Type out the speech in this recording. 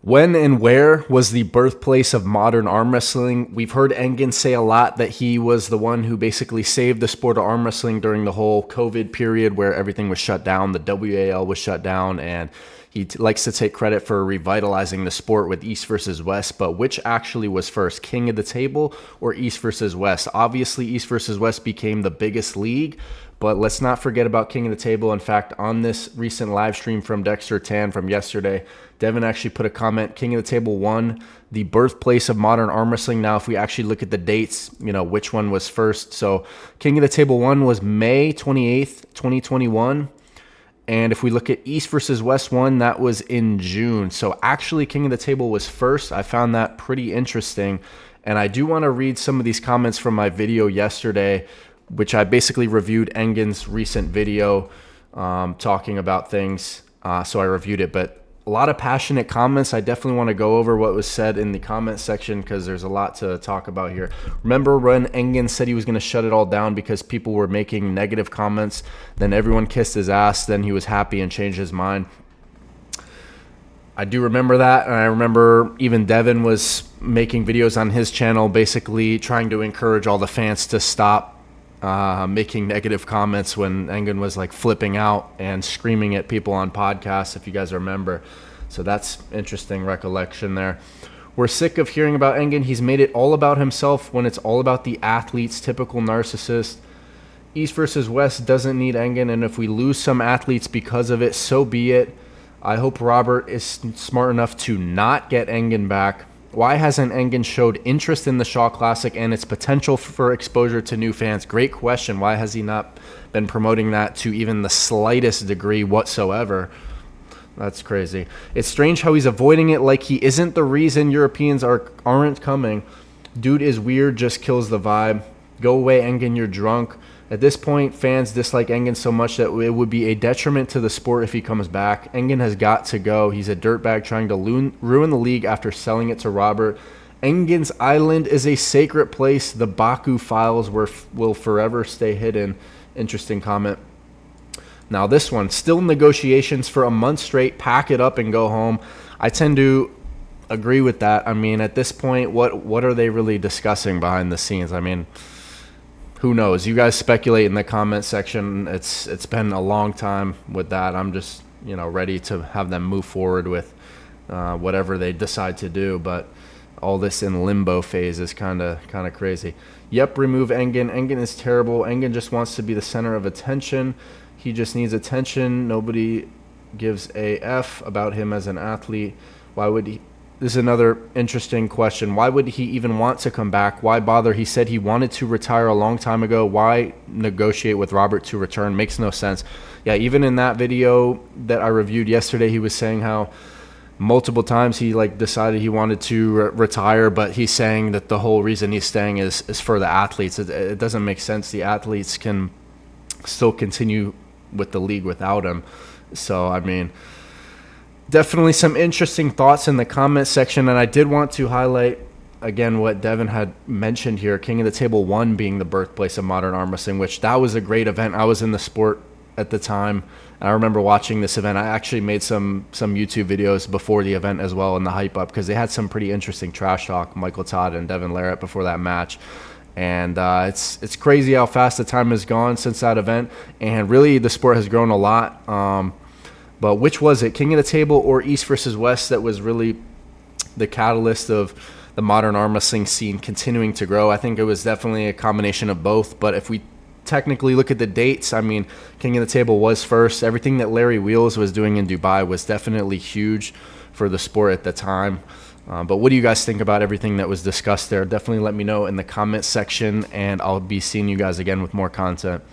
When and where was the birthplace of modern arm wrestling? We've heard Engen say a lot that he was the one who basically saved the sport of arm wrestling during the whole COVID period where everything was shut down, the WAL was shut down, and he likes to take credit for revitalizing the sport with East versus West. But which actually was first, King of the Table or East versus West? Obviously, East versus West became the biggest league, but let's not forget about King of the Table. In fact, on this recent live stream from Dexter Tan from yesterday, Devin actually put a comment, King of the Table 1, the birthplace of modern arm wrestling. Now, if we actually look at the dates, which one was first. So King of the Table 1 was May 28th, 2021. And if we look at East versus West 1, that was in June. So actually, King of the Table was first. I found that pretty interesting. And I do want to read some of these comments from my video yesterday, which I basically reviewed Engen's recent video talking about things. So I reviewed it, but a lot of passionate comments. I definitely want to go over what was said in the comment section because there's a lot to talk about here. Remember when Engen said he was going to shut it all down because people were making negative comments? Then everyone kissed his ass. Then he was happy and changed his mind. I do remember that, and I remember even Devin was making videos on his channel basically trying to encourage all the fans to stop making negative comments when Engen was like flipping out and screaming at people on podcasts, if you guys remember. So that's interesting recollection there. We're sick of hearing about Engen. He's made it all about himself when it's all about the athletes, typical narcissist. East versus West doesn't need Engen, and if we lose some athletes because of it, so be it. I hope Robert is smart enough to not get Engen back. Why hasn't Engen showed interest in the Shaw Classic and its potential for exposure to new fans? Great question. Why has he not been promoting that to even the slightest degree whatsoever? That's crazy. It's strange how he's avoiding it like he isn't the reason Europeans aren't coming. Dude is weird, just kills the vibe. Go away, Engen, you're drunk. At this point, fans dislike Engen so much that it would be a detriment to the sport if he comes back. Engen has got to go. He's a dirtbag trying to ruin the league after selling it to Robert. Engen's island is a sacred place. The Baku files will forever stay hidden. Interesting comment. Now this one, still negotiations for a month straight. Pack it up and go home. I tend to agree with that. I mean, at this point, what are they really discussing behind the scenes? I mean, who knows? You guys speculate in the comment section. It's been a long time with that. I'm just ready to have them move forward with whatever they decide to do. But all this in limbo phase is kind of crazy. Yep, remove Engen. Engen is terrible. Engen just wants to be the center of attention. He just needs attention. Nobody gives a F about him as an athlete. Why would he? This is another interesting question. Why would he even want to come back? Why bother? He said he wanted to retire a long time ago. Why negotiate with Robert to return? Makes no sense. Yeah, even in that video that I reviewed yesterday, he was saying how multiple times he decided he wanted to retire, but he's saying that the whole reason he's staying is for the athletes. It doesn't make sense. The athletes can still continue with the league without him. So, I mean, definitely some interesting thoughts in the comment section, and I did want to highlight again what Devin had mentioned here, King of the Table 1 being the birthplace of modern arm wrestling, which that was a great event. I was in the sport at the time, and I remember watching this event. I actually made some YouTube videos before the event as well in the hype up because they had some pretty interesting trash talk, Michael Todd and Devin Larratt, before that match. And it's crazy how fast the time has gone since that event, and really the sport has grown a lot. But which was it, King of the Table or East versus West, that was really the catalyst of the modern arm wrestling scene continuing to grow? I think it was definitely a combination of both. But if we technically look at the dates, I mean, King of the Table was first. Everything that Larry Wheels was doing in Dubai was definitely huge for the sport at the time. But what do you guys think about everything that was discussed there? Definitely let me know in the comment section, and I'll be seeing you guys again with more content.